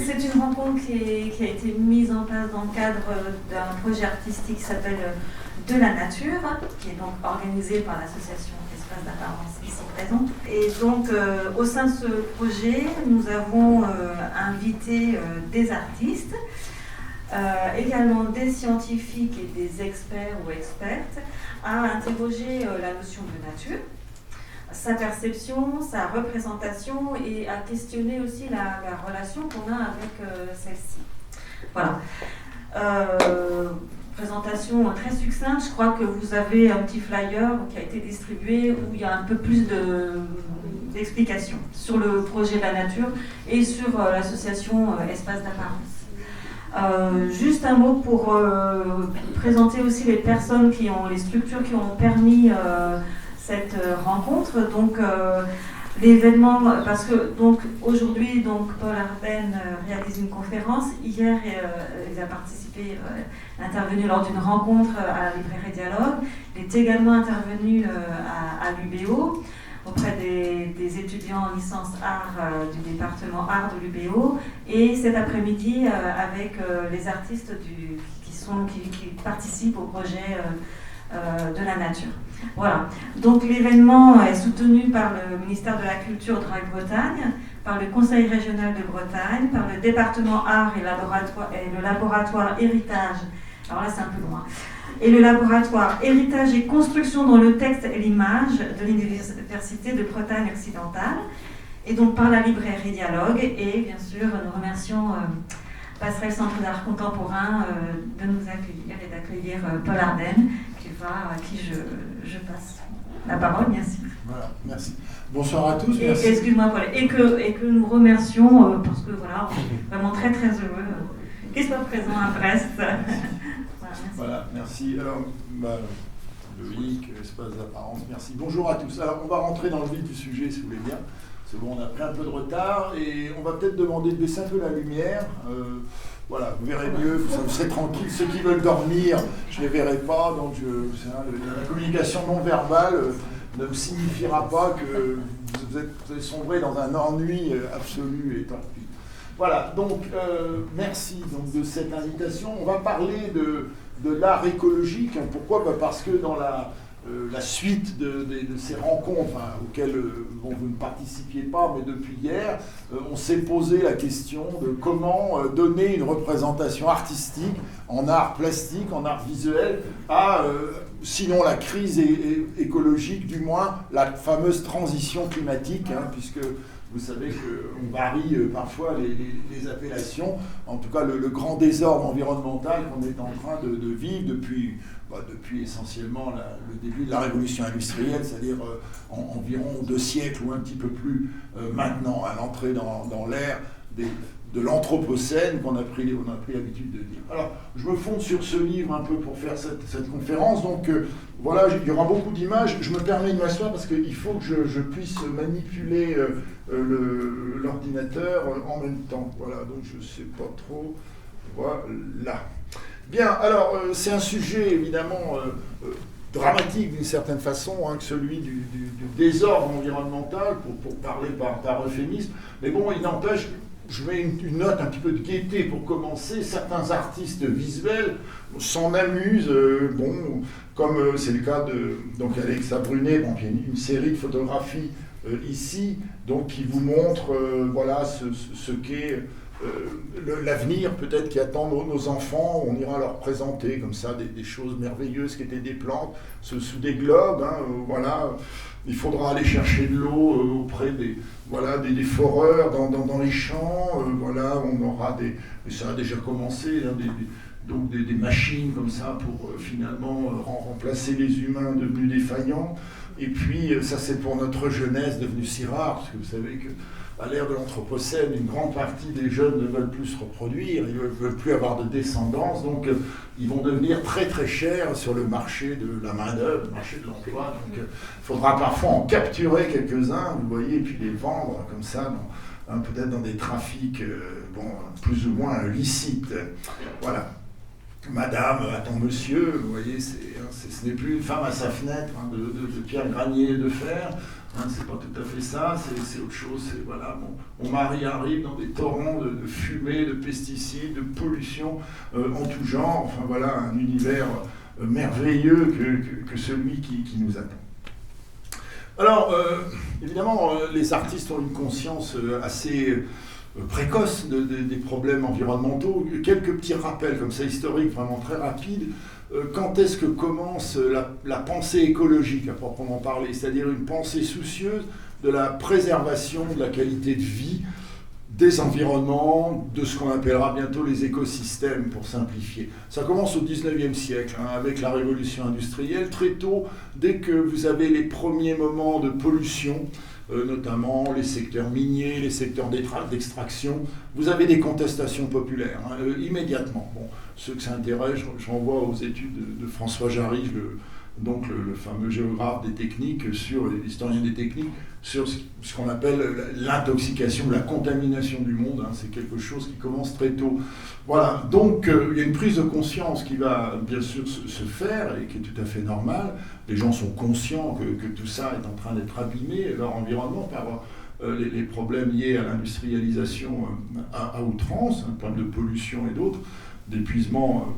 c'est une rencontre qui a été mise en place dans le cadre d'un projet artistique qui s'appelle De la Nature, qui est donc organisé par l'association Espace d'Apparence ici présente. Et donc, au sein de ce projet, nous avons invité des artistes, également des scientifiques et des experts ou expertes, à interroger la notion de nature, sa perception, sa représentation et à questionner aussi la relation qu'on a avec celle-ci. Voilà. Présentation très succincte, je crois que vous avez un petit flyer qui a été distribué où il y a un peu plus d'explications sur le projet de la nature et sur l'association Espace d'Apparence. Juste un mot pour présenter aussi les personnes les structures qui ont permis cette rencontre. Donc l'événement, parce que donc aujourd'hui Paul Arben réalise une conférence. Hier, il a participé, intervenu lors d'une rencontre à la librairie Dialogue. Il est également intervenu à l'UBO auprès des étudiants en licence art du département art de l'UBO, et cet après-midi avec les artistes qui participent au projet de la nature. Voilà. Donc l'événement est soutenu par le ministère de la Culture de Bretagne, par le Conseil régional de Bretagne, par le département art et le laboratoire héritage. Alors là c'est un peu loin. Et le laboratoire héritage et construction dans le texte et l'image de l'Université de Bretagne occidentale, et donc par la librairie Dialogue. Et bien sûr, nous remercions Passerelle Centre d'Art Contemporain de nous accueillir et d'accueillir Paul Arben, à qui je passe la parole, merci. Voilà, merci. Bonsoir à tous. Merci. Excuse-moi, Paul. Et que nous remercions, parce que voilà, on est vraiment très très heureux qu'ils soient présents à Brest. Voilà, merci. Alors, Loïc, Espace d'Apparence, merci. Bonjour à tous. Alors, on va rentrer dans le vif du sujet, si vous voulez bien. C'est bon, on a pris un peu de retard et on va peut-être demander de baisser un peu la lumière. Voilà, vous verrez mieux, vous serez tranquille. Ceux qui veulent dormir, je ne les verrai pas. Donc, la communication non verbale ne me signifiera pas que vous avez sombré dans un ennui absolu et tant pis. Voilà, donc merci donc, de cette invitation. On va parler de l'art écologique. Pourquoi ? Parce que dans la suite de ces rencontres auxquelles vous ne participiez pas, mais depuis hier, on s'est posé la question de comment donner une représentation artistique en art plastique, en art visuel, à, sinon la crise écologique, du moins la fameuse transition climatique, puisque vous savez qu'on varie parfois les appellations, en tout cas le grand désordre environnemental qu'on est en train de vivre depuis essentiellement le début de la révolution industrielle, c'est-à-dire environ 2 siècles ou un petit peu plus maintenant, à l'entrée dans l'ère de l'Anthropocène qu'on a pris l'habitude de dire. Alors, je me fonde sur ce livre un peu pour faire cette conférence, donc voilà, il y aura beaucoup d'images. Je me permets de m'asseoir parce qu'il faut que je puisse manipuler l'ordinateur en même temps. Voilà, donc je ne sais pas trop. Voilà. Bien, alors c'est un sujet évidemment dramatique d'une certaine façon, que celui du désordre environnemental, pour parler par euphémisme. Mais bon, il n'empêche, je mets une note un petit peu de gaieté pour commencer. Certains artistes visuels s'en amusent, comme c'est le cas de Alexa Brunet. Il y a une série de photographies ici, donc qui vous montre ce qu'est l'avenir peut-être qui attend nos enfants. On ira leur présenter comme ça des choses merveilleuses qui étaient des plantes sous des globes. Voilà. Il faudra aller chercher de l'eau auprès des foreurs dans les champs. Voilà, on aura et ça a déjà commencé, donc des machines comme ça pour finalement remplacer les humains devenus défaillants. Et puis ça c'est pour notre jeunesse devenue si rare, parce que vous savez que à l'ère de l'Anthropocène, une grande partie des jeunes ne veulent plus se reproduire, ils ne veulent plus avoir de descendance, donc ils vont devenir très très chers sur le marché de la main-d'œuvre, le marché de l'emploi. Donc il faudra parfois en capturer quelques-uns, vous voyez, et puis les vendre comme ça, peut-être dans des trafics plus ou moins licites. Voilà. Madame attend monsieur, vous voyez, ce n'est plus une femme à sa fenêtre de pierre, granier et de fer. Hein, c'est pas tout à fait ça, c'est autre chose. Voilà, mon mari arrive dans des torrents de fumée, de pesticides, de pollution en tout genre. Enfin voilà, un univers merveilleux que celui qui nous attend. Alors, évidemment, les artistes ont une conscience assez précoce des problèmes environnementaux. Quelques petits rappels comme ça historiques, vraiment très rapides. Quand est-ce que commence la pensée écologique à proprement parler, c'est-à-dire une pensée soucieuse de la préservation de la qualité de vie, des environnements, de ce qu'on appellera bientôt les écosystèmes, pour simplifier. Ça commence au 19e siècle, hein, avec la révolution industrielle. Très tôt, dès que vous avez les premiers moments de pollution, notamment les secteurs miniers, les secteurs d'extraction, vous avez des contestations populaires, hein, immédiatement. Bon, ceux que ça intéresse, je renvoie aux études de François Jarry, le fameux géographe des techniques, l'historien des techniques, sur ce qu'on appelle l'intoxication, la contamination du monde. Hein, c'est quelque chose qui commence très tôt. Voilà, donc il y a une prise de conscience qui va bien sûr se faire et qui est tout à fait normale. Les gens sont conscients que tout ça est en train d'être abîmé, leur environnement, par les problèmes liés à l'industrialisation à outrance, un problème de pollution et d'autres, d'épuisement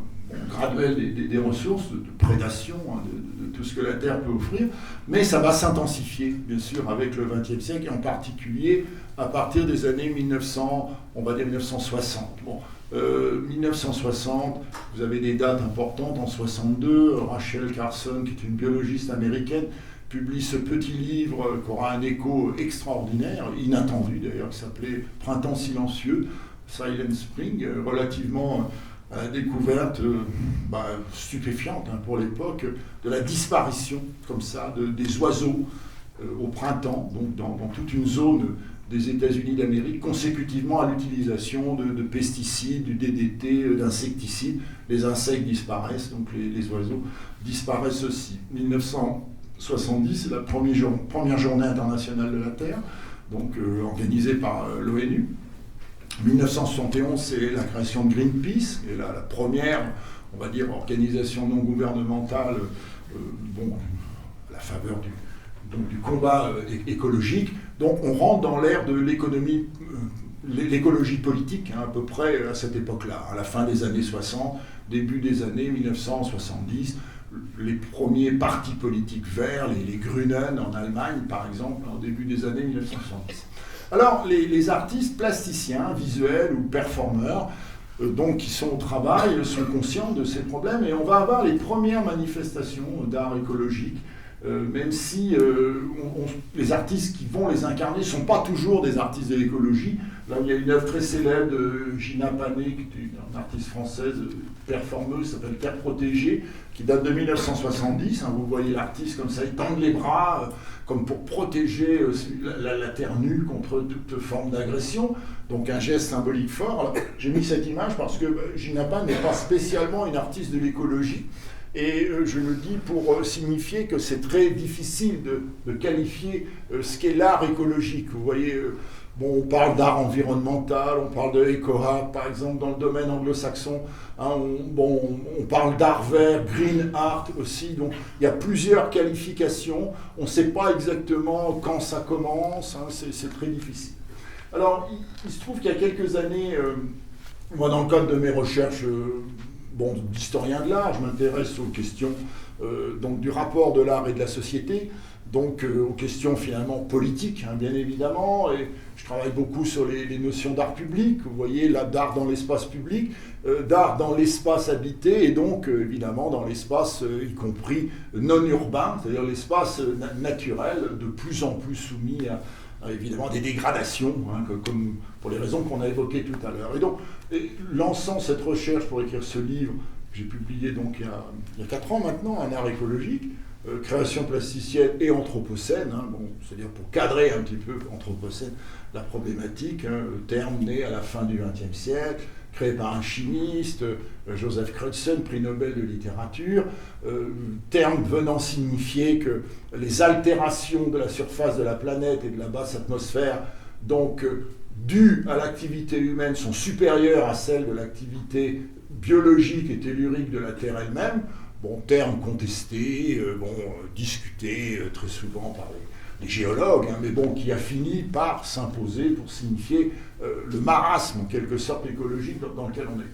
graduel des ressources, de prédation, hein, de tout ce que la Terre peut offrir, mais ça va s'intensifier, bien sûr, avec le XXe siècle, et en particulier à partir des années 1960. Bon, 1960, vous avez des dates importantes. En 62, Rachel Carson, qui est une biologiste américaine, publie ce petit livre qui aura un écho extraordinaire, inattendu d'ailleurs, qui s'appelait « Printemps silencieux », Silent Spring, relativement à la découverte stupéfiante, hein, pour l'époque, de la disparition, comme ça, des oiseaux au printemps, donc dans toute une zone des États-Unis d'Amérique, consécutivement à l'utilisation de pesticides, du DDT, d'insecticides. Les insectes disparaissent, donc les oiseaux disparaissent aussi. 1970, c'est la première journée internationale de la Terre, donc organisée par l'ONU. 1971, c'est la création de Greenpeace, et la première, on va dire, organisation non gouvernementale, à la faveur du combat écologique. Donc on rentre dans l'ère de l'écologie politique, hein, à peu près à cette époque-là, à la fin des années 60, début des années 1970. Les premiers partis politiques verts, les Grünen en Allemagne, par exemple, en début des années 1970. Alors, les artistes plasticiens, visuels ou performeurs, donc qui sont au travail, sont conscients de ces problèmes, et on va avoir les premières manifestations d'art écologique, même si les artistes qui vont les incarner ne sont pas toujours des artistes de l'écologie. Là, il y a une œuvre très célèbre de Gina Panet, qui est une artiste française performeuse, qui s'appelle Terre protégée, qui date de 1970. Hein, vous voyez l'artiste comme ça, il tend les bras, comme pour protéger la terre nue contre toute forme d'agression. Donc un geste symbolique fort. Alors, j'ai mis cette image parce que Gina Panet n'est pas spécialement une artiste de l'écologie. Et je le dis pour signifier que c'est très difficile de qualifier ce qu'est l'art écologique. Vous voyez, on parle d'art environnemental, on parle de éco-art, par exemple, dans le domaine anglo-saxon. Hein, on parle d'art vert, green art aussi. Donc il y a plusieurs qualifications. On ne sait pas exactement quand ça commence. Hein, c'est très difficile. Alors, il se trouve qu'il y a quelques années, moi, dans le cadre de mes recherches d'historien de l'art, je m'intéresse aux questions donc du rapport de l'art et de la société, donc aux questions finalement politiques, hein, bien évidemment, et je travaille beaucoup sur les notions d'art public, vous voyez, là, d'art dans l'espace public, d'art dans l'espace habité, et donc évidemment dans l'espace y compris non urbain, c'est-à-dire l'espace naturel, de plus en plus soumis à évidemment des dégradations, hein, comme pour les raisons qu'on a évoquées tout à l'heure. Et donc, lançant cette recherche pour écrire ce livre, que j'ai publié donc il y a 4 ans maintenant, Un art écologique, création plasticienne et anthropocène, hein, c'est-à-dire pour cadrer un petit peu anthropocène la problématique, hein, terme né à la fin du XXe siècle, créé par un chimiste, Joseph Crutzen, prix Nobel de littérature, terme venant signifier que les altérations de la surface de la planète et de la basse atmosphère, donc dues à l'activité humaine, sont supérieures à celles de l'activité biologique et tellurique de la Terre elle-même. Bon, terme contesté, discuté très souvent des géologues, hein, mais bon, qui a fini par s'imposer pour signifier le marasme, en quelque sorte, écologique dans lequel on est.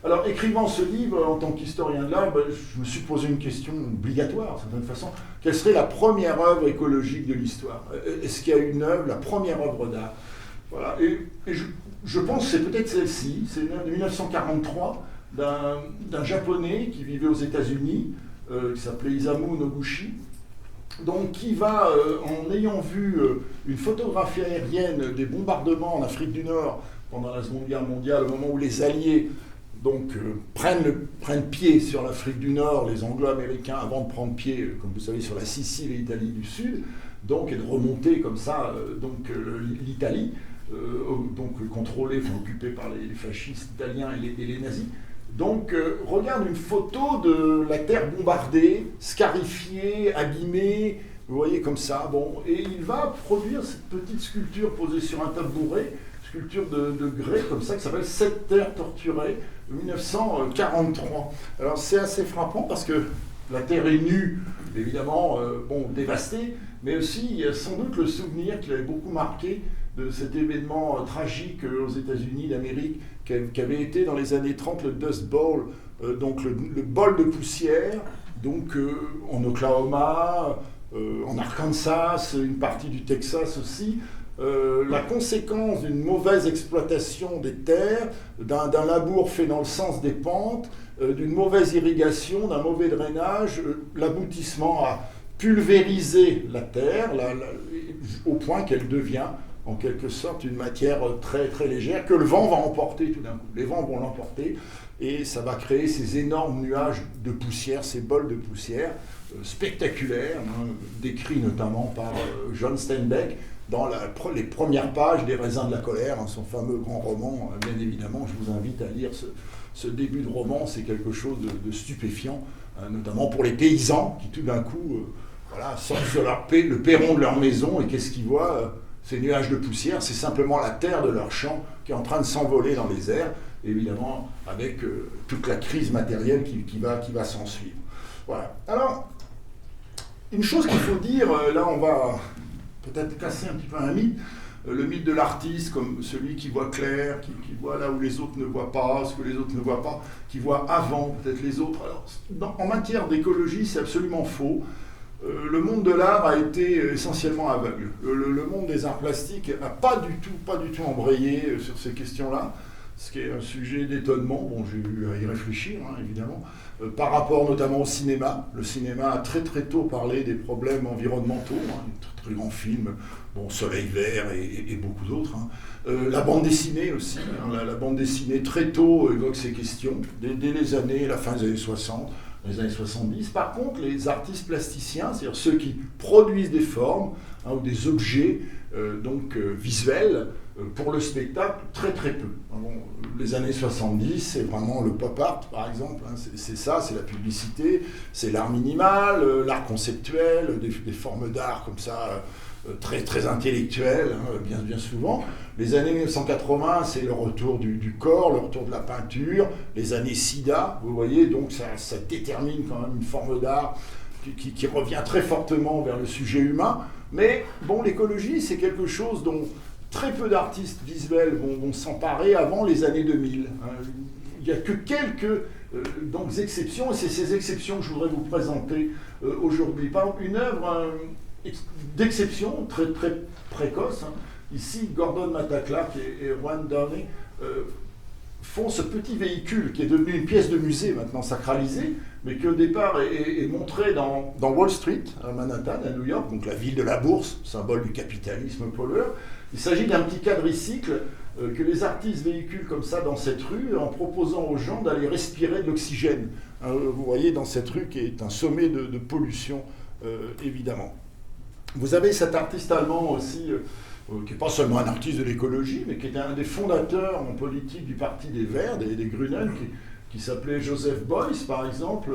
Alors, écrivant ce livre, en tant qu'historien de l'art, je me suis posé une question obligatoire, d'une certaine façon. Quelle serait la première œuvre écologique de l'histoire? Est-ce qu'il y a une œuvre, la première œuvre d'art? Voilà. Et je pense que c'est peut-être celle-ci. C'est une œuvre de 1943 d'un Japonais qui vivait aux États-Unis, qui s'appelait Isamu Noguchi. Donc, qui va, en ayant vu une photographie aérienne des bombardements en Afrique du Nord pendant la Seconde Guerre mondiale, au moment où les Alliés prennent pied sur l'Afrique du Nord, les Anglo-Américains, avant de prendre pied, comme vous savez, sur la Sicile et l'Italie du Sud, donc, et de remonter comme ça l'Italie, contrôlée, occupée par les fascistes italiens et les nazis. Donc, regarde une photo de la terre bombardée, scarifiée, abîmée, vous voyez comme ça, bon, et il va produire cette petite sculpture posée sur un tabouret, sculpture de grès comme ça, qui s'appelle « Cette terre torturée », 1943. Alors c'est assez frappant parce que la terre est nue, évidemment, dévastée, mais aussi il y a sans doute le souvenir qui avait beaucoup marqué de cet événement tragique aux États-Unis d'Amérique, qui avait été dans les années 30 le Dust Bowl, donc le bol de poussière, donc en Oklahoma, en Arkansas, une partie du Texas aussi. La conséquence d'une mauvaise exploitation des terres, d'un labour fait dans le sens des pentes, d'une mauvaise irrigation, d'un mauvais drainage, l'aboutissement à pulvériser la terre au point qu'elle devient en quelque sorte une matière très, très légère que le vent va emporter tout d'un coup. Les vents vont l'emporter et ça va créer ces énormes nuages de poussière, ces bols de poussière spectaculaires, décrits notamment par John Steinbeck dans les premières pages des Raisins de la colère, son fameux grand roman. Bien évidemment, je vous invite à lire ce début de roman, c'est quelque chose de stupéfiant, notamment pour les paysans qui tout d'un coup sortent sur le perron de leur maison et qu'est-ce qu'ils voient? Ces nuages de poussière, c'est simplement la terre de leur champ qui est en train de s'envoler dans les airs, évidemment avec toute la crise matérielle qui va s'en suivre. Voilà. Alors, une chose qu'il faut dire, là on va peut-être casser un petit peu un mythe, le mythe de l'artiste comme celui qui voit clair, qui voit là où les autres ne voient pas, ce que les autres ne voient pas, qui voit avant peut-être les autres. Alors, en matière d'écologie, c'est absolument faux. Le monde de l'art a été essentiellement aveugle. Le monde des arts plastiques n'a pas du tout embrayé sur ces questions-là, ce qui est un sujet d'étonnement. Bon, j'ai eu à y réfléchir, évidemment, par rapport notamment au cinéma. Le cinéma a très très tôt parlé des problèmes environnementaux, un très grand film, Soleil vert et beaucoup d'autres. La bande dessinée aussi, la bande dessinée très tôt évoque ces questions, dès la fin des années 60. Dans les années 70. Par contre, les artistes plasticiens, c'est-à-dire ceux qui produisent des formes ou des objets visuels pour le spectacle, très très peu. Les années 70, c'est vraiment le pop art, par exemple. C'est ça, c'est la publicité, c'est l'art minimal, l'art conceptuel, des formes d'art comme ça, très, très intellectuelles, bien souvent. Les années 1980, c'est le retour du corps, le retour de la peinture, les années SIDA, vous voyez, donc ça détermine quand même une forme d'art qui revient très fortement vers le sujet humain. Mais l'écologie, c'est quelque chose dont très peu d'artistes visuels vont s'emparer avant les années 2000. Il n'y a que quelques exceptions, et c'est ces exceptions que je voudrais vous présenter aujourd'hui. Par exemple, une œuvre d'exception, très, très précoce. Ici, Gordon Mataclack et Juan Downey font ce petit véhicule qui est devenu une pièce de musée maintenant sacralisée, mais qui au départ est montré dans Wall Street, à Manhattan, à New York, donc la ville de la bourse, symbole du capitalisme pollueur. Il s'agit d'un petit quadricycle que les artistes véhiculent comme ça dans cette rue en proposant aux gens d'aller respirer de l'oxygène. Vous voyez dans cette rue qui est un sommet de pollution, évidemment. Vous avez cet artiste allemand aussi, qui n'est pas seulement un artiste de l'écologie, mais qui est un des fondateurs en politique du Parti des Verts, des Grünen, qui s'appelait Joseph Beuys, par exemple.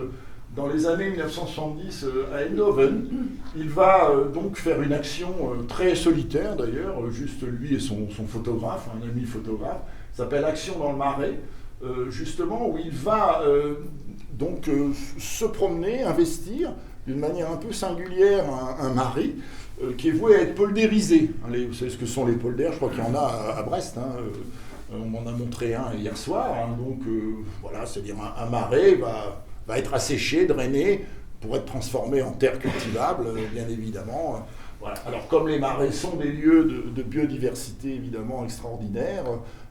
Dans les années 1970 à Eindhoven, il va donc faire une action très solitaire d'ailleurs, juste lui et son photographe, un ami photographe, s'appelle Action dans le Marais, justement où il va se promener, investir d'une manière un peu singulière un mari qui est voué à être poldérisé. Vous savez ce que sont les polders, je crois qu'il y en a à Brest. On m'en a montré un hier soir. Donc voilà, c'est-à-dire un marais va être asséché, drainé, pour être transformé en terre cultivable, bien évidemment. Voilà. Alors comme les marais sont des lieux de biodiversité évidemment extraordinaires,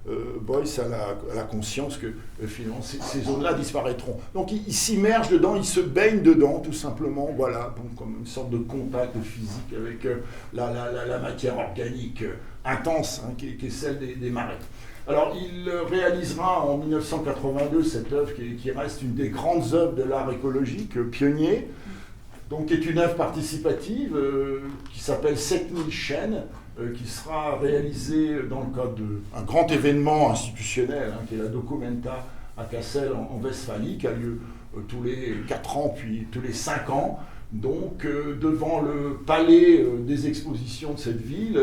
Beuys a la conscience que finalement ces zones-là disparaîtront. Donc il s'immerge dedans, il se baigne dedans tout simplement, voilà, donc comme une sorte de contact physique avec la matière organique intense qui est celle des marais. Alors il réalisera en 1982 cette œuvre qui reste une des grandes œuvres de l'art écologique pionnier, donc qui est une œuvre participative qui s'appelle 7000 chênes, qui sera réalisée dans le cadre d'un grand événement institutionnel, qui est la Documenta à Cassel en Westphalie, qui a lieu tous les 4 ans, puis tous les 5 ans. Donc, devant le palais des expositions de cette ville,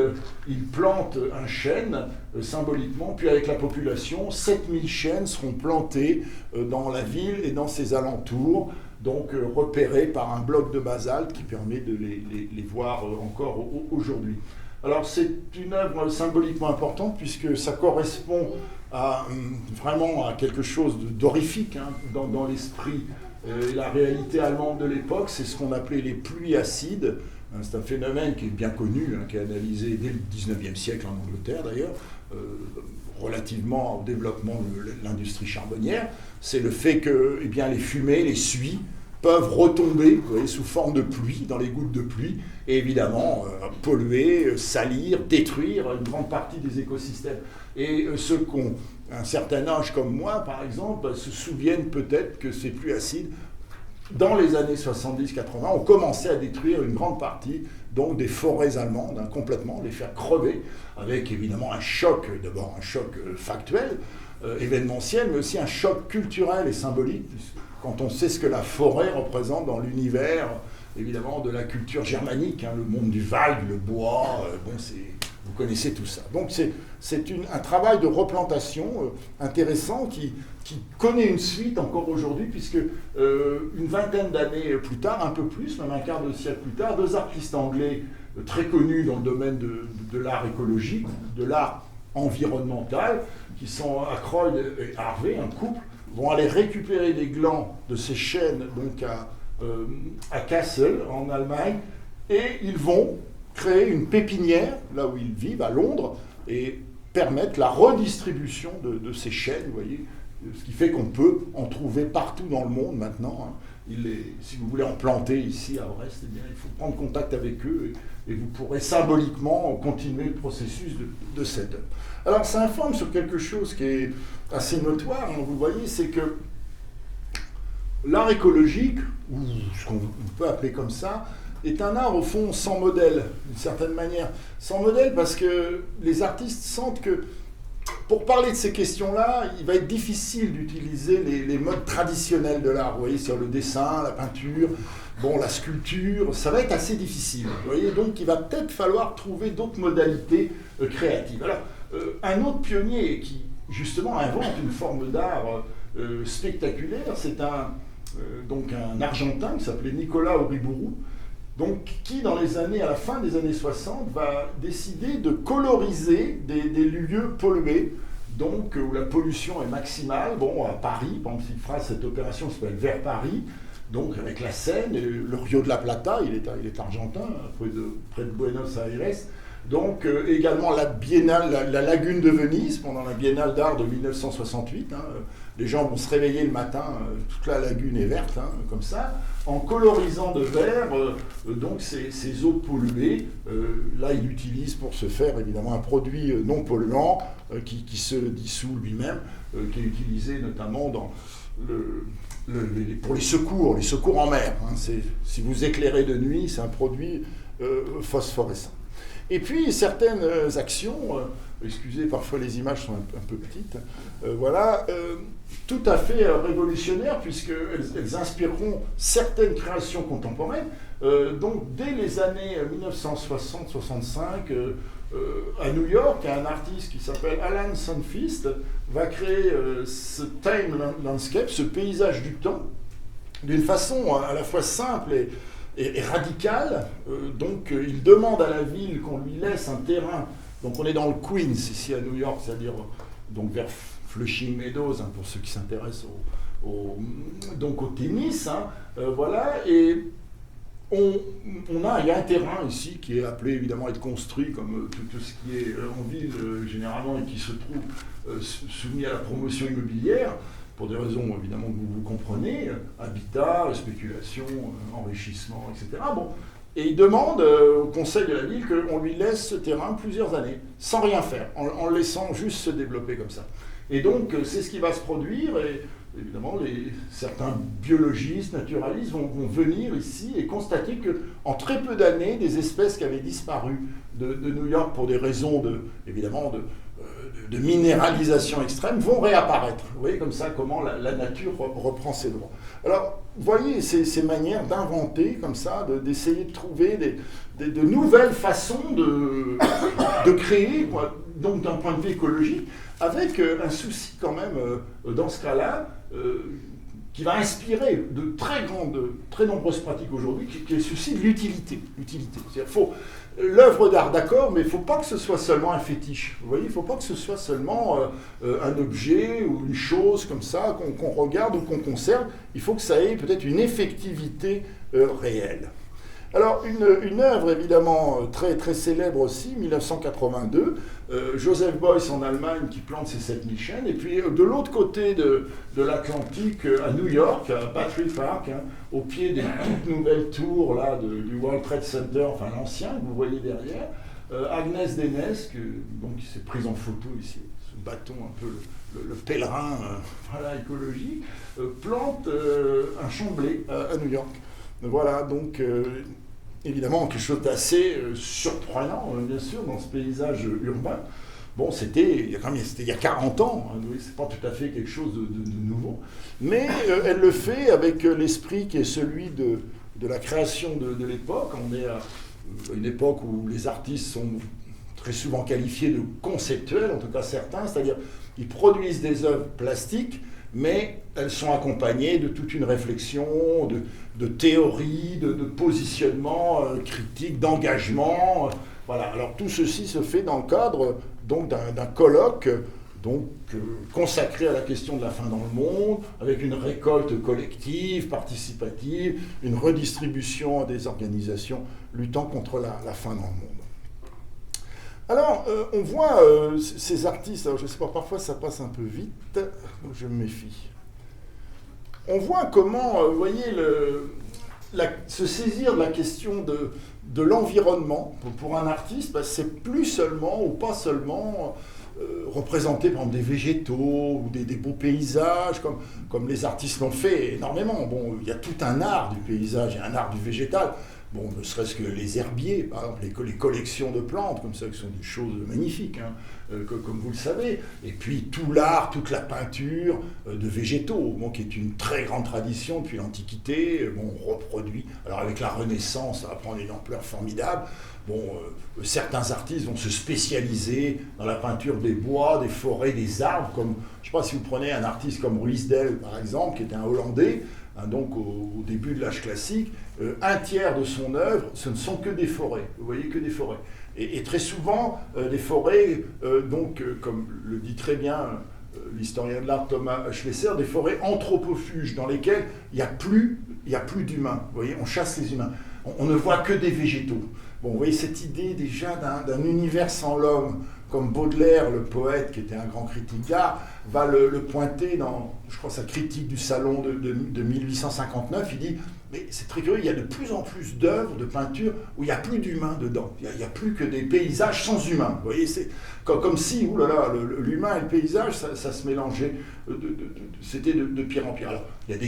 il plante un chêne symboliquement, puis avec la population, 7000 chênes seront plantés dans la ville et dans ses alentours, donc repérés par un bloc de basalte qui permet de les voir encore aujourd'hui. Alors c'est une œuvre symboliquement importante puisque ça correspond vraiment à quelque chose d'horrifique dans l'esprit et la réalité allemande de l'époque. C'est ce qu'on appelait les pluies acides. C'est un phénomène qui est bien connu, qui est analysé dès le 19e siècle en Angleterre d'ailleurs, relativement au développement de l'industrie charbonnière. C'est le fait que les fumées, les suies, peuvent retomber, vous voyez, sous forme de pluie, dans les gouttes de pluie, et évidemment polluer, salir, détruire une grande partie des écosystèmes. Et ceux qui ont un certain âge comme moi, par exemple, se souviennent peut-être que ces pluies acides, dans les années 70-80, ont commencé à détruire une grande partie donc, des forêts allemandes, complètement, les faire crever, avec évidemment un choc, d'abord un choc factuel, événementiel, mais aussi un choc culturel et symbolique, quand on sait ce que la forêt représente dans l'univers, évidemment, de la culture germanique, le monde du Wald, le bois, vous connaissez tout ça. Donc c'est un travail de replantation intéressant qui connaît une suite encore aujourd'hui, puisque une vingtaine d'années plus tard, un peu plus, même un quart de siècle plus tard, 2 artistes anglais très connus dans le domaine de l'art écologique, de l'art environnemental, qui sont Ackroyd et Harvey, un couple, vont aller récupérer des glands de ces chênes donc à Kassel, en Allemagne, et ils vont créer une pépinière, là où ils vivent, à Londres, et permettre la redistribution de ces chênes, vous voyez, ce qui fait qu'on peut en trouver partout dans le monde maintenant. Si vous voulez en planter ici à Brest, il faut prendre contact avec eux et vous pourrez symboliquement continuer le processus de cette œuvre. Alors ça informe sur quelque chose qui est assez notoire, vous voyez, c'est que l'art écologique, ou ce qu'on peut appeler comme ça, est un art au fond sans modèle, d'une certaine manière. Sans modèle parce que les artistes sentent que pour parler de ces questions-là, il va être difficile d'utiliser les modes traditionnels de l'art. Vous voyez, sur le dessin, la peinture, la sculpture, ça va être assez difficile. Vous voyez, donc il va peut-être falloir trouver d'autres modalités créatives. Alors, un autre pionnier qui, justement, invente une forme d'art spectaculaire, c'est un Argentin qui s'appelait Nicolas Uriburu, donc, qui, à la fin des années 60, va décider de coloriser des lieux pollués, donc où la pollution est maximale. À Paris, par exemple, cette opération s'appelle Vers Paris, donc avec la Seine, le Rio de la Plata, il est argentin, près de Buenos Aires. Donc, également la lagune de Venise, pendant la Biennale d'art de 1968. Les gens vont se réveiller le matin, toute la lagune est verte, comme ça, en colorisant de vert donc ces eaux polluées. Là, il utilise pour ce faire, évidemment, un produit non polluant qui se dissout lui-même, qui est utilisé notamment pour les secours en mer. Si vous éclairez de nuit, c'est un produit phosphorescent. Et puis, certaines actions, excusez, parfois les images sont un peu petites, tout à fait révolutionnaires, puisqu'elles inspireront certaines créations contemporaines. Donc, dès les années 1960-65, à New York, un artiste qui s'appelle Alan Sunfist va créer ce time landscape, ce paysage du temps, d'une façon à la fois simple est radical. Donc il demande à la ville qu'on lui laisse un terrain. Donc on est dans le Queens, ici à New York, c'est-à-dire donc vers Flushing Meadows, hein, pour ceux qui s'intéressent donc au tennis. Hein, voilà, et il y a un terrain ici qui est appelé évidemment à être construit comme tout ce qui est en ville généralement et qui se trouve soumis à la promotion immobilière, pour des raisons évidemment que vous comprenez, habitat, spéculation, enrichissement, etc. Bon. Et il demande au conseil de la ville qu'on lui laisse ce terrain plusieurs années, sans rien faire, en le laissant juste se développer comme ça. Et donc c'est ce qui va se produire, et évidemment certains biologistes, naturalistes vont venir ici et constater qu'en très peu d'années, des espèces qui avaient disparu de New York pour des raisons évidemment de minéralisation extrême vont réapparaître. Vous voyez comme ça comment la nature reprend ses droits. Alors, vous voyez ces manières d'inventer comme ça, d'essayer de trouver de nouvelles façons de créer, quoi, donc d'un point de vue écologique, avec un souci quand même, dans ce cas-là, qui va inspirer de très nombreuses pratiques aujourd'hui, qui est le souci de l'utilité. C'est-à-dire, l'œuvre d'art, d'accord, mais il ne faut pas que ce soit seulement un fétiche. Vous voyez, il ne faut pas que ce soit seulement un objet ou une chose comme ça qu'on regarde ou qu'on conserve. Il faut que ça ait peut-être une effectivité réelle. Alors, une œuvre évidemment très, très célèbre aussi, 1982, Joseph Beuys en Allemagne qui plante ses 7000 chênes, et puis de l'autre côté de l'Atlantique, à New York, à Battery Park, hein, au pied des toutes nouvelles tours là, du World Trade Center, enfin l'ancien que vous voyez derrière, Agnès Dénès, qui s'est prise en photo ici, ce bâton un peu le pèlerin écologique, plante un champ de blé à New York. Voilà, donc évidemment quelque chose d'assez surprenant, bien sûr, dans ce paysage urbain. Bon, c'était il y a 40 ans, hein, c'est pas tout à fait quelque chose de nouveau, mais elle le fait avec l'esprit qui est celui de la création de l'époque. On est à une époque où les artistes sont très souvent qualifiés de conceptuels, en tout cas certains, c'est-à-dire ils produisent des œuvres plastiques, mais elles sont accompagnées de toute une réflexion, de théorie, de positionnement critique, d'engagement. Voilà. Alors tout ceci se fait dans le cadre donc d'un colloque consacré à la question de la faim dans le monde, avec une récolte collective, participative, une redistribution à des organisations luttant contre la faim dans le monde. Alors, on voit ces artistes, alors je ne sais pas, parfois ça passe un peu vite, donc je me méfie. On voit comment, vous voyez, se saisir de la question de l'environnement pour un artiste, c'est plus seulement ou pas seulement représenter par exemple des végétaux ou des beaux paysages, comme les artistes l'ont fait énormément. Bon, il y a tout un art du paysage et un art du végétal. Bon, ne serait-ce que les herbiers, par exemple, les collections de plantes, comme ça, qui sont des choses magnifiques, hein, comme vous le savez. Et puis tout l'art, toute la peinture de végétaux, qui est une très grande tradition depuis l'Antiquité. On reproduit. Alors avec la Renaissance, ça va prendre une ampleur formidable. Certains artistes vont se spécialiser dans la peinture des bois, des forêts, des arbres, comme, je ne sais pas si vous prenez un artiste comme Ruysdael, par exemple, qui était un Hollandais, donc au début de l'âge classique, un tiers de son œuvre, ce ne sont que des forêts. Vous voyez, que des forêts. Et très souvent, des forêts, comme le dit très bien l'historien de l'art Thomas Schlesser, des forêts anthropophages dans lesquelles il n'y a plus d'humains. Vous voyez, on chasse les humains. On ne voit que des végétaux. Bon, vous voyez cette idée déjà d'un univers sans l'homme, comme Baudelaire, le poète, qui était un grand critique d'art, va le pointer dans, je crois, sa critique du salon de 1859. Il dit, mais c'est très curieux, il y a de plus en plus d'œuvres, de peintures, où il n'y a plus d'humains dedans. Il n'y a plus que des paysages sans humains. Vous voyez, c'est comme si, l'humain et le paysage, ça se mélangeait. C'était de pire en pire. Alors, il y a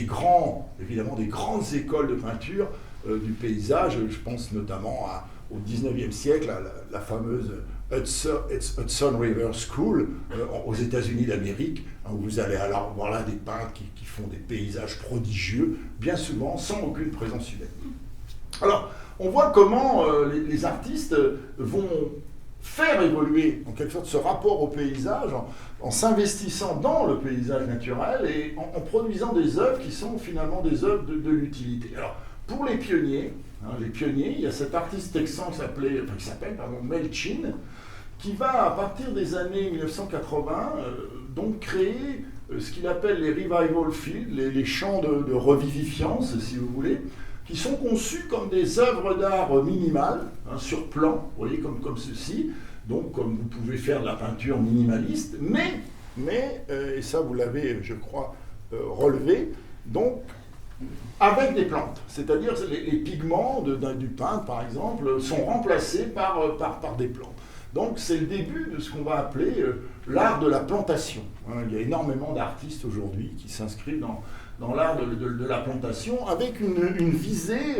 évidemment des grandes écoles de peinture du paysage. Je pense notamment au 19e siècle, la fameuse Hudson River School aux États-Unis d'Amérique, où vous allez alors voir là des peintres qui font des paysages prodigieux, bien souvent sans aucune présence humaine. Alors, on voit comment les artistes vont faire évoluer en quelque sorte ce rapport au paysage en s'investissant dans le paysage naturel et en produisant des œuvres qui sont finalement des œuvres de l'utilité. Alors, pour les pionniers, hein, les pionniers. Il y a cet artiste texan qui s'appelle Mel Chin, qui va, à partir des années 1980, donc créer ce qu'il appelle les revival fields, les champs de revivifiance, si vous voulez, qui sont conçus comme des œuvres d'art minimales, hein, sur plan, vous voyez, comme ceci, donc comme vous pouvez faire de la peinture minimaliste, mais et ça vous l'avez, je crois, relevé, donc avec des plantes, c'est-à-dire les pigments du peintre, par exemple, sont remplacés par des plantes. Donc c'est le début de ce qu'on va appeler l'art de la plantation. Il y a énormément d'artistes aujourd'hui qui s'inscrivent dans l'art de la plantation avec une visée,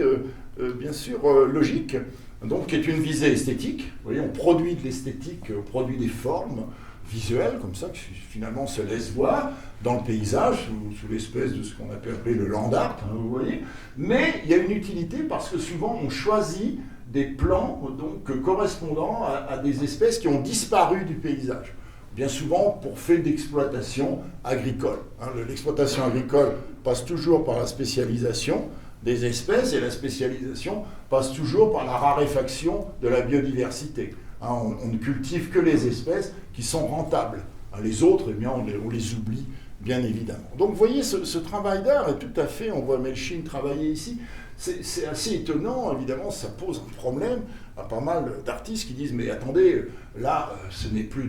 bien sûr, logique, donc qui est une visée esthétique. Vous voyez, on produit de l'esthétique, on produit des formes visuelles, comme ça, qui finalement se laissent voir dans le paysage, sous l'espèce de ce qu'on appelle le land art, hein, vous voyez. Mais il y a une utilité parce que souvent on choisit des plans donc, correspondant à des espèces qui ont disparu du paysage. Bien souvent pour fait d'exploitation agricole. Hein. L'exploitation agricole passe toujours par la spécialisation des espèces et la spécialisation passe toujours par la raréfaction de la biodiversité. Hein, on ne cultive que les espèces qui sont rentables. Hein, les autres, eh bien, on les oublie, bien évidemment. Donc vous voyez, ce travail d'art est tout à fait, on voit Mel Chin travailler ici, c'est assez étonnant, évidemment, ça pose un problème à pas mal d'artistes qui disent « mais attendez, là, on n'est plus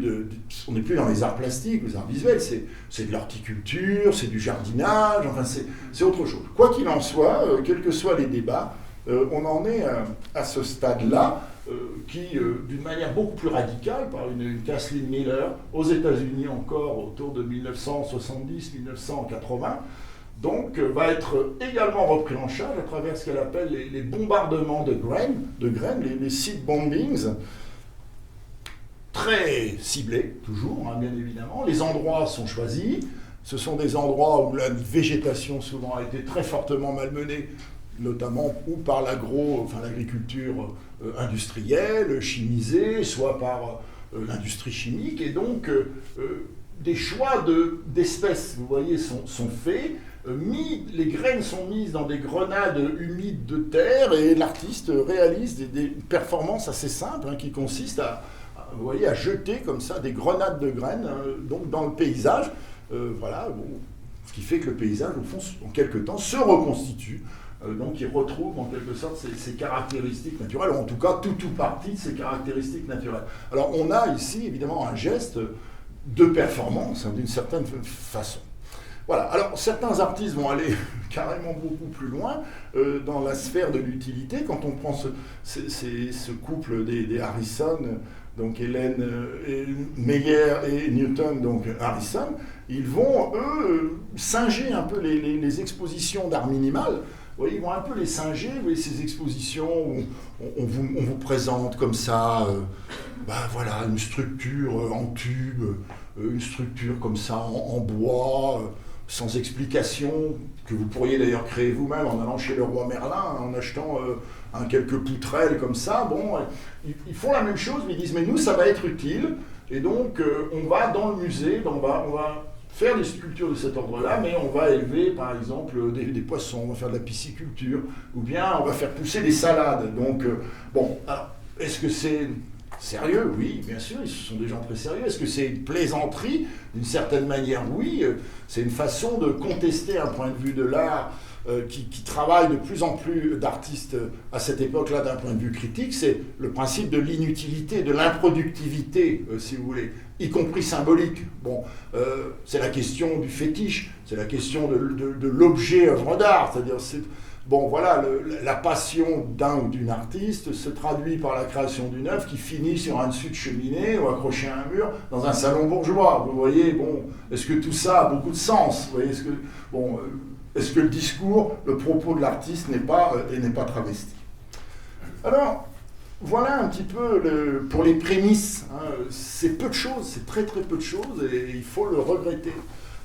dans les arts plastiques, les arts visuels, c'est de l'horticulture, c'est du jardinage, enfin c'est autre chose ». Quoi qu'il en soit, quels que soient les débats, on en est à ce stade-là, qui, d'une manière beaucoup plus radicale, par une Kathleen Miller, aux États-Unis encore, autour de 1970-1980, donc va être également repris en charge à travers ce qu'elle appelle les bombardements de graines, les seed bombings, très ciblés, toujours, hein, bien évidemment. Les endroits sont choisis, ce sont des endroits où la végétation souvent a été très fortement malmenée, notamment ou par l'agriculture industrielle, chimisée, soit par l'industrie chimique, et donc des choix d'espèces, vous voyez, sont faits. Les graines sont mises dans des grenades humides de terre et l'artiste réalise des performances assez simples, hein, qui consistent vous voyez, à jeter comme ça des grenades de graines, donc dans le paysage. Voilà, bon, ce qui fait que le paysage, au fond, en quelque temps, se reconstitue. Donc il retrouve en quelque sorte ses caractéristiques naturelles, ou en tout cas tout partie de ses caractéristiques naturelles. Alors on a ici évidemment un geste de performance, hein, d'une certaine façon. Voilà, alors certains artistes vont aller carrément beaucoup plus loin dans la sphère de l'utilité. Quand on prend ce couple des Harrison, donc Hélène Meyer et Newton, donc Harrison, ils vont, eux, singer un peu les expositions d'art minimal. Vous voyez, ils vont un peu les singer, vous voyez, ces expositions où on vous présente comme ça, voilà, une structure en tube, une structure comme ça en bois, sans explication, que vous pourriez d'ailleurs créer vous-même en allant chez le roi Merlin, en achetant quelques poutrelles comme ça. Bon, ils font la même chose, mais ils disent, mais nous, ça va être utile, et donc on va dans le musée, on va faire des sculptures de cet ordre-là, mais on va élever, par exemple, des poissons, on va faire de la pisciculture, ou bien on va faire pousser des salades. Donc, bon, alors, est-ce que c'est sérieux? Oui, bien sûr, ils sont des gens très sérieux. Est-ce que c'est une plaisanterie? D'une certaine manière, oui. C'est une façon de contester un point de vue de l'art qui travaille de plus en plus d'artistes à cette époque-là d'un point de vue critique. C'est le principe de l'inutilité, de l'improductivité, si vous voulez, y compris symbolique. Bon, c'est la question du fétiche, c'est la question de l'objet œuvre d'art, c'est-à-dire bon, voilà, la passion d'un ou d'une artiste se traduit par la création d'une œuvre qui finit sur un dessus de cheminée ou accroché à un mur dans un salon bourgeois. Vous voyez, bon, est-ce que tout ça a beaucoup de sens? Vous voyez, est-ce que le discours, le propos de l'artiste n'est pas travesti? Alors, voilà un petit peu pour les prémices. Hein, c'est peu de choses, c'est très très peu de choses, et il faut le regretter.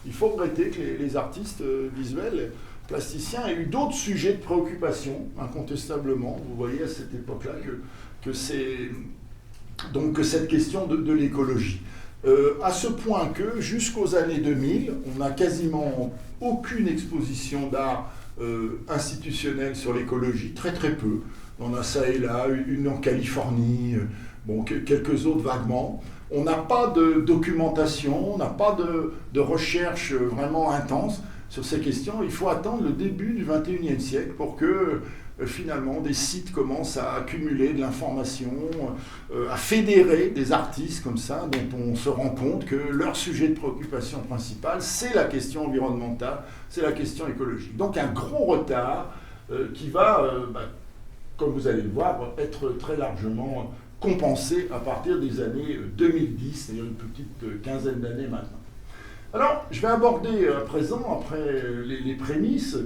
Il faut regretter que les artistes visuels, plasticiens, aient eu d'autres sujets de préoccupation, incontestablement. Vous voyez à cette époque-là que cette question de l'écologie. À ce point que, jusqu'aux années 2000, on n'a quasiment aucune exposition d'art institutionnelles sur l'écologie, très très peu. On a ça et là, une en Californie, quelques autres vaguement. On n'a pas de documentation, on n'a pas de recherche vraiment intense sur ces questions. Il faut attendre le début du XXIe siècle pour que finalement des sites commencent à accumuler de l'information, à fédérer des artistes comme ça, dont on se rend compte que leur sujet de préoccupation principal, c'est la question environnementale, c'est la question écologique. Donc un gros retard qui va, comme vous allez le voir, être très largement compensé à partir des années 2010, c'est-à-dire une petite quinzaine d'années maintenant. Alors, je vais aborder à présent, après les prémices,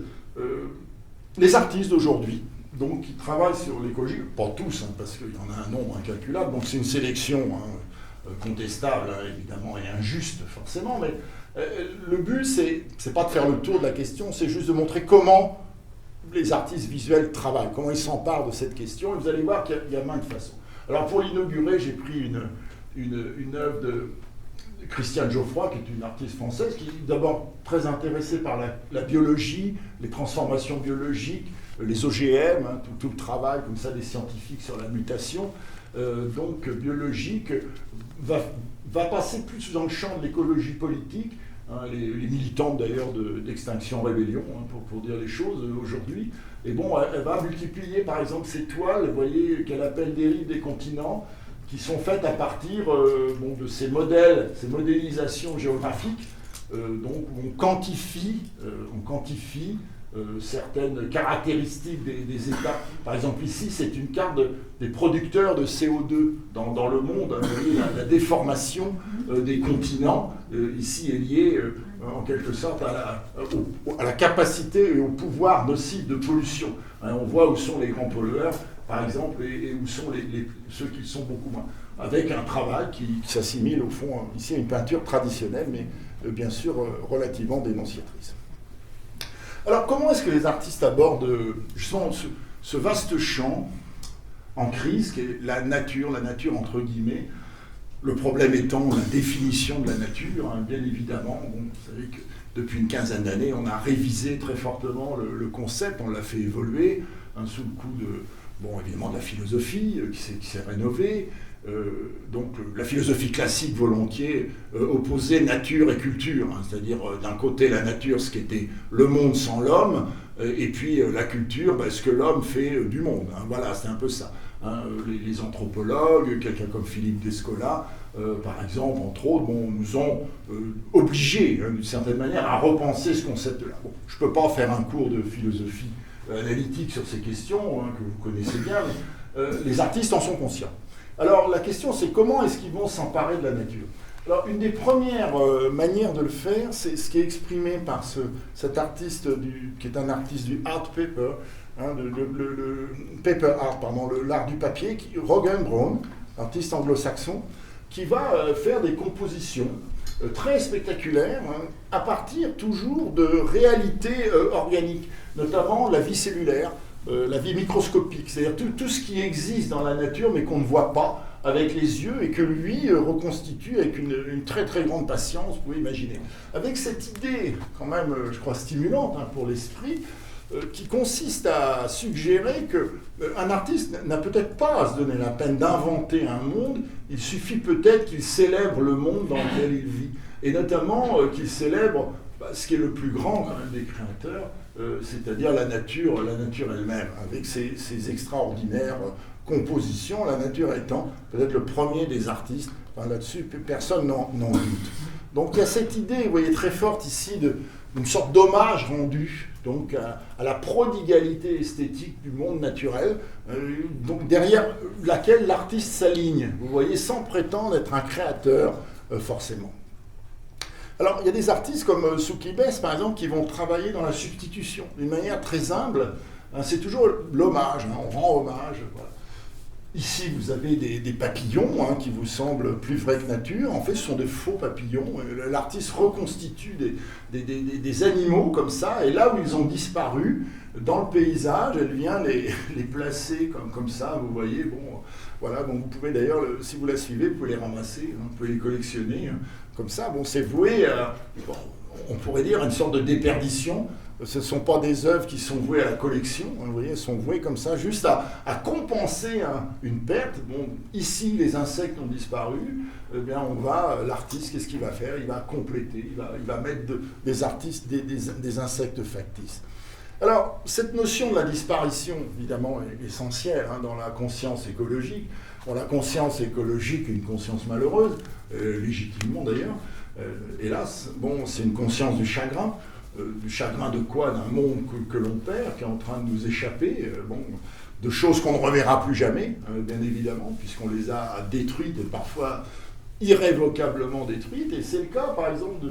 les artistes d'aujourd'hui, donc qui travaillent sur l'écologie, pas tous, parce qu'il y en a un nombre incalculable, donc c'est une sélection contestable, évidemment, et injuste, forcément, mais le but, c'est pas de faire le tour de la question, c'est juste de montrer comment les artistes visuels travaillent, comment ils s'emparent de cette question, et vous allez voir qu'il y a maintes façons. Alors pour l'inaugurer, j'ai pris une œuvre de Christiane Geoffroy, qui est une artiste française, qui est d'abord très intéressée par la biologie, les transformations biologiques, les OGM, tout le travail comme ça des scientifiques sur la mutation, donc biologique, va passer plus dans le champ de l'écologie politique, les militantes d'ailleurs d'Extinction Rébellion, pour dire les choses aujourd'hui. Et elle va multiplier par exemple ces toiles, vous voyez, qu'elle appelle Dérive des continents, qui sont faites à partir de ces modèles, ces modélisations géographiques, donc on quantifie certaines caractéristiques des États. Par exemple ici, c'est une carte des producteurs de CO2 dans le monde. Vous voyez, la déformation des continents, ici, est liée en quelque sorte à la capacité et au pouvoir nocif de pollution. On voit où sont les grands pollueurs, par exemple, et où sont ceux qui sont beaucoup moins. Avec un travail qui s'assimile au fond ici à une peinture traditionnelle, mais bien sûr relativement dénonciatrice. Alors comment est-ce que les artistes abordent justement ce vaste champ en crise, qui est la nature entre guillemets, le problème étant la définition de la nature, bien évidemment. Vous savez que depuis une quinzaine d'années, on a révisé très fortement le concept, on l'a fait évoluer, sous le coup évidemment de la philosophie qui s'est rénovée. Donc la philosophie classique volontiers opposait nature et culture, c'est-à-dire d'un côté la nature, ce qui était le monde sans l'homme, et puis la culture, ce que l'homme fait du monde. Voilà, c'est un peu ça. Les anthropologues, quelqu'un comme Philippe Descola, par exemple, entre autres, nous ont obligés, d'une certaine manière, à repenser ce concept-là. Je ne peux pas faire un cours de philosophie analytique sur ces questions, que vous connaissez bien, mais les artistes en sont conscients. Alors la question, c'est comment est-ce qu'ils vont s'emparer de la nature? Alors une des premières manières de le faire, c'est ce qui est exprimé par cet artiste qui est un artiste du art paper, le paper art, l'art du papier, Rogan Brown, artiste anglo-saxon, qui va faire des compositions très spectaculaires à partir toujours de réalités organiques, notamment la vie cellulaire, la vie microscopique, c'est-à-dire tout ce qui existe dans la nature mais qu'on ne voit pas avec les yeux et que lui reconstitue avec une très très grande patience, vous pouvez imaginer. Avec cette idée quand même, je crois, stimulante pour l'esprit, qui consiste à suggérer qu'un artiste n'a peut-être pas à se donner la peine d'inventer un monde, il suffit peut-être qu'il célèbre le monde dans lequel il vit, et notamment qu'il célèbre ce qui est le plus grand quand même des créateurs, c'est-à-dire la nature elle-même, avec ses extraordinaires compositions, la nature étant peut-être le premier des artistes. Là-dessus, personne n'en doute. Donc il y a cette idée, vous voyez, très forte ici, d'une sorte d'hommage rendu donc, à la prodigalité esthétique du monde naturel, donc derrière laquelle l'artiste s'aligne, vous voyez, sans prétendre être un créateur, forcément. Alors, il y a des artistes comme Suki Bess, par exemple, qui vont travailler dans la substitution, d'une manière très humble. C'est toujours l'hommage, on rend hommage. Voilà. Ici, vous avez des papillons qui vous semblent plus vrais que nature. En fait, ce sont des faux papillons. L'artiste reconstitue des animaux comme ça, et là où ils ont disparu, dans le paysage, elle vient les placer comme ça, vous voyez. Voilà, vous pouvez d'ailleurs, si vous la suivez, vous pouvez les ramasser, vous pouvez les collectionner. Comme ça, c'est voué à, on pourrait dire, une sorte de déperdition Ce ne sont pas des œuvres qui sont vouées à la collection, vous voyez, elles sont vouées comme ça, juste à compenser une perte. Bon, ici, les insectes ont disparu, eh bien, l'artiste, qu'est-ce qu'il va faire? Il va compléter, il va mettre des insectes factices. Alors, cette notion de la disparition, évidemment, est essentielle dans la conscience écologique. Bon, la conscience écologique est une conscience malheureuse, légitimement d'ailleurs, hélas. Bon, c'est une conscience du chagrin de quoi? D'un monde que l'on perd, qui est en train de nous échapper, de choses qu'on ne reverra plus jamais, bien évidemment, puisqu'on les a détruites, et parfois irrévocablement détruites. Et c'est le cas, par exemple,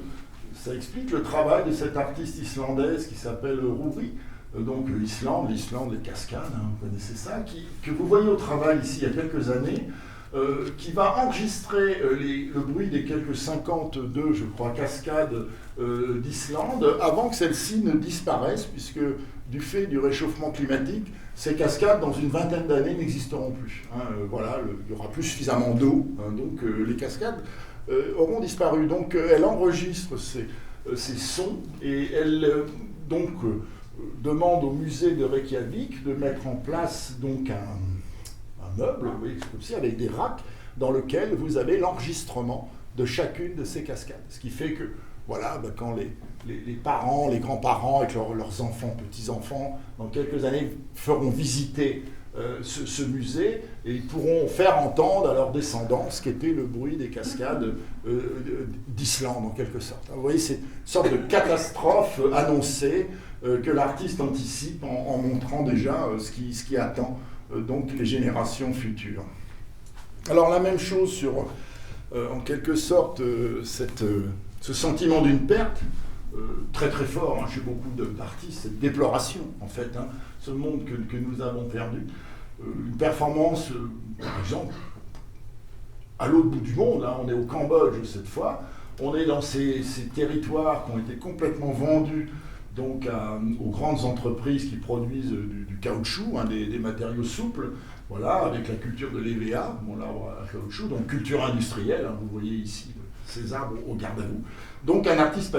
ça explique le travail de cette artiste islandaise qui s'appelle Rúri, donc l'Islande, les cascades, vous connaissez ça, que vous voyez au travail ici il y a quelques années, qui va enregistrer le bruit des quelques 52, je crois, cascades d'Islande avant que celles-ci ne disparaissent, puisque du fait du réchauffement climatique, ces cascades, dans une vingtaine d'années, n'existeront plus. Voilà, il n'y aura plus suffisamment d'eau, donc les cascades auront disparu. Donc elle enregistre ces sons et elle demande au musée de Reykjavik de mettre en place donc un meuble, vous voyez, comme si, avec des racks dans lequel vous avez l'enregistrement de chacune de ces cascades. Ce qui fait que, voilà, quand les parents, les grands-parents avec leurs enfants, petits-enfants, dans quelques années, feront visiter ce musée, et ils pourront faire entendre à leurs descendants ce qu'était le bruit des cascades d'Islande, en quelque sorte. Vous voyez, c'est une sorte de catastrophe annoncée que l'artiste anticipe en montrant déjà ce qui attend donc les générations futures. Alors la même chose sur, en quelque sorte, ce sentiment d'une perte, très très fort chez beaucoup d'artistes, cette déploration en fait, ce monde que nous avons perdu. Une performance, par exemple, à l'autre bout du monde, on est au Cambodge cette fois, on est dans ces territoires qui ont été complètement vendus donc aux grandes entreprises qui produisent du caoutchouc, des matériaux souples, voilà, avec la culture de l'EVA, l'arbre à caoutchouc, donc culture industrielle, vous voyez ici ces arbres au garde à vous. Donc un artiste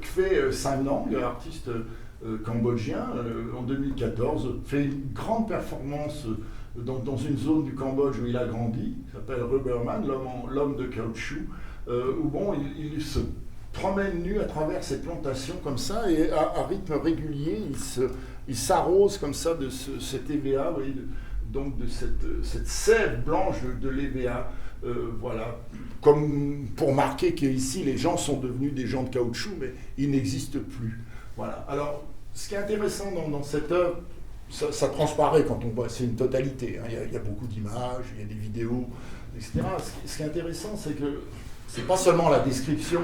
Khwe Sam Nang, artiste cambodgien, en 2014, fait une grande performance dans une zone du Cambodge où il a grandi, qui s'appelle Rubberman, l'homme de caoutchouc, où il se promène nu à travers ces plantations comme ça, et à rythme régulier, il s'arrose comme ça de cet EVA, vous voyez, donc de cette sève blanche de l'EVA, voilà, comme pour marquer qu'ici les gens sont devenus des gens de caoutchouc, mais ils n'existent plus. Voilà. Alors, ce qui est intéressant dans cette œuvre, ça transparaît quand on voit, c'est une totalité, il y a beaucoup d'images, il y a des vidéos, etc. Ce qui est intéressant, c'est que c'est pas seulement la description,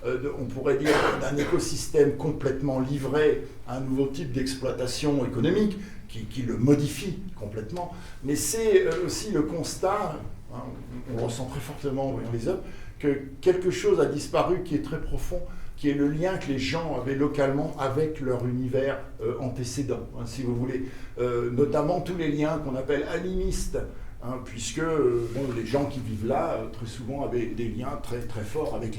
on pourrait dire, d'un écosystème complètement livré à un nouveau type d'exploitation économique qui le modifie complètement, mais c'est aussi le constat, on le ressent très fortement en voyant les œuvres, que quelque chose a disparu qui est très profond, qui est le lien que les gens avaient localement avec leur univers antécédent, si vous voulez. Notamment tous les liens qu'on appelle animistes, puisque les gens qui vivent là, très souvent, avaient des liens très, très forts avec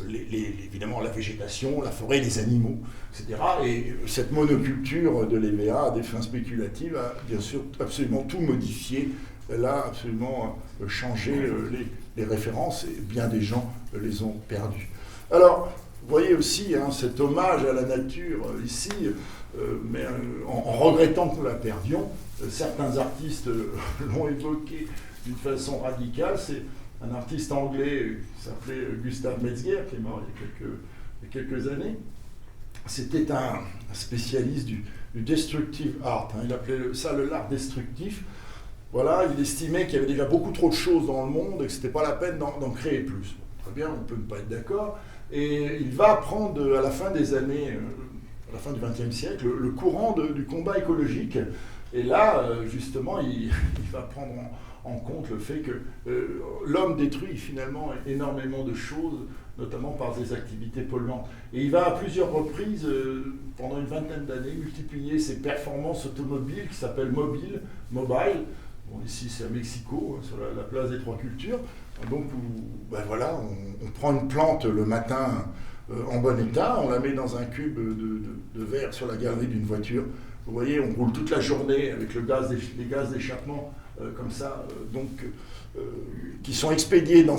évidemment la végétation, la forêt, les animaux, etc. Et cette monoculture de l'EVA à des fins spéculatives a bien sûr absolument tout modifié. Elle a absolument changé les références, et bien des gens les ont perdues. Alors, vous voyez aussi cet hommage à la nature ici, mais en regrettant que nous la perdions. Certains artistes l'ont évoqué d'une façon radicale. C'est un artiste anglais qui s'appelait Gustav Metzger, qui est mort il y a quelques années. C'était un spécialiste du destructive art. Il appelait ça l'art destructif. Voilà, il estimait qu'il y avait déjà beaucoup trop de choses dans le monde et que ce n'était pas la peine d'en créer plus. Très bien, on peut ne pas être d'accord. Et il va prendre, à la fin des années, à la fin du XXe siècle, le courant du combat écologique. Et là, justement, il va prendre en compte le fait que l'homme détruit finalement énormément de choses, notamment par des activités polluantes. Et il va à plusieurs reprises, pendant une vingtaine d'années, multiplier ses performances automobiles qui s'appellent Mobile. Bon, ici, c'est à Mexico, sur la place des Trois Cultures. Donc, voilà, on prend une plante le matin en bon état, on la met dans un cube de verre sur la galerie d'une voiture. Vous voyez, on roule toute la journée avec les gaz d'échappement comme ça, qui sont expédiés dans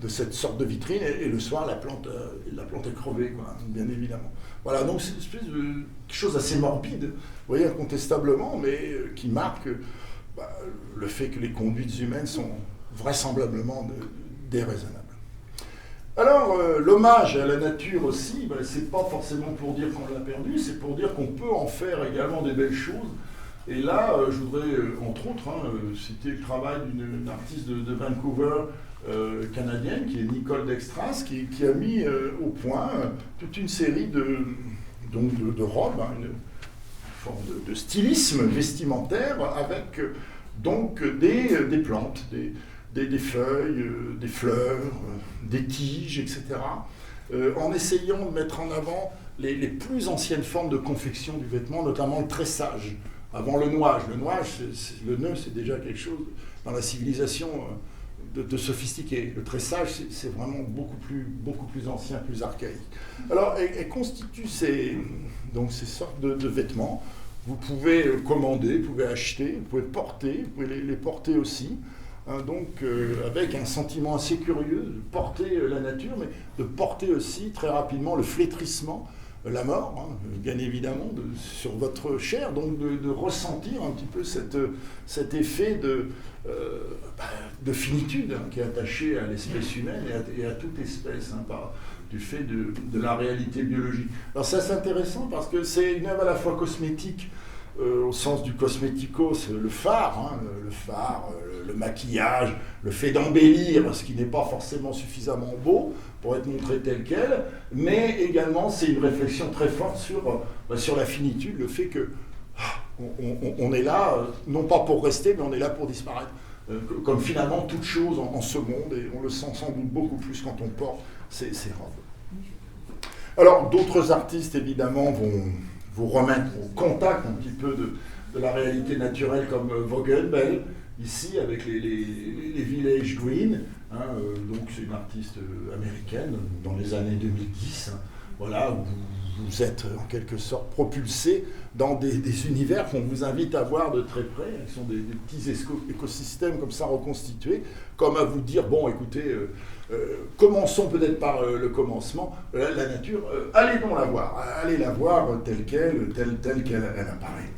de cette sorte de vitrine, et le soir, la plante est crevée, quoi, bien évidemment. Voilà, donc c'est une espèce de quelque chose d'assez morbide, vous voyez, incontestablement, mais qui marque le fait que les conduites humaines sont vraisemblablement déraisonnables. Alors, l'hommage à la nature aussi, c'est pas forcément pour dire qu'on l'a perdu, c'est pour dire qu'on peut en faire également des belles choses. Et là, je voudrais, entre autres, citer le travail d'une artiste de Vancouver, canadienne, qui est Nicole Dextras, qui a mis au point toute une série de robes, une forme de stylisme vestimentaire avec des plantes, des feuilles, des fleurs, des tiges, etc., en essayant de mettre en avant les plus anciennes formes de confection du vêtement, notamment le tressage, avant le nouage. Le nœud, c'est déjà quelque chose dans la civilisation de sophistiqué. Le tressage, c'est vraiment beaucoup plus ancien, plus archaïque. Alors, elle constitue ces sortes de vêtements. Vous pouvez commander, vous pouvez acheter, vous pouvez porter, vous pouvez les porter aussi. Avec un sentiment assez curieux de porter la nature, mais de porter aussi très rapidement le flétrissement, la mort, bien évidemment, sur votre chair, donc de ressentir un petit peu cet effet de finitude qui est attaché à l'espèce humaine et à toute espèce, du fait de la réalité biologique. Alors ça, c'est intéressant parce que c'est une œuvre à la fois cosmétique, au sens du cosméticos, le phare, le maquillage, le fait d'embellir ce qui n'est pas forcément suffisamment beau pour être montré tel quel, mais également c'est une réflexion très forte sur la finitude, le fait que on est là, non pas pour rester, mais on est là pour disparaître. Comme finalement toute chose en ce monde, et on le sent sans doute beaucoup plus quand on porte ces robes. Alors d'autres artistes évidemment vont vous remettre au contact un petit peu de la réalité naturelle, comme Vogelbell, ici avec les Village Green, donc c'est une artiste américaine dans les années 2010, voilà, où vous êtes en quelque sorte propulsé dans des univers qu'on vous invite à voir de très près, qui sont des petits écosystèmes comme ça reconstitués, comme à vous dire, bon écoutez, commençons peut-être par le commencement, la nature, allez donc la voir, allez la voir telle qu'elle apparaît.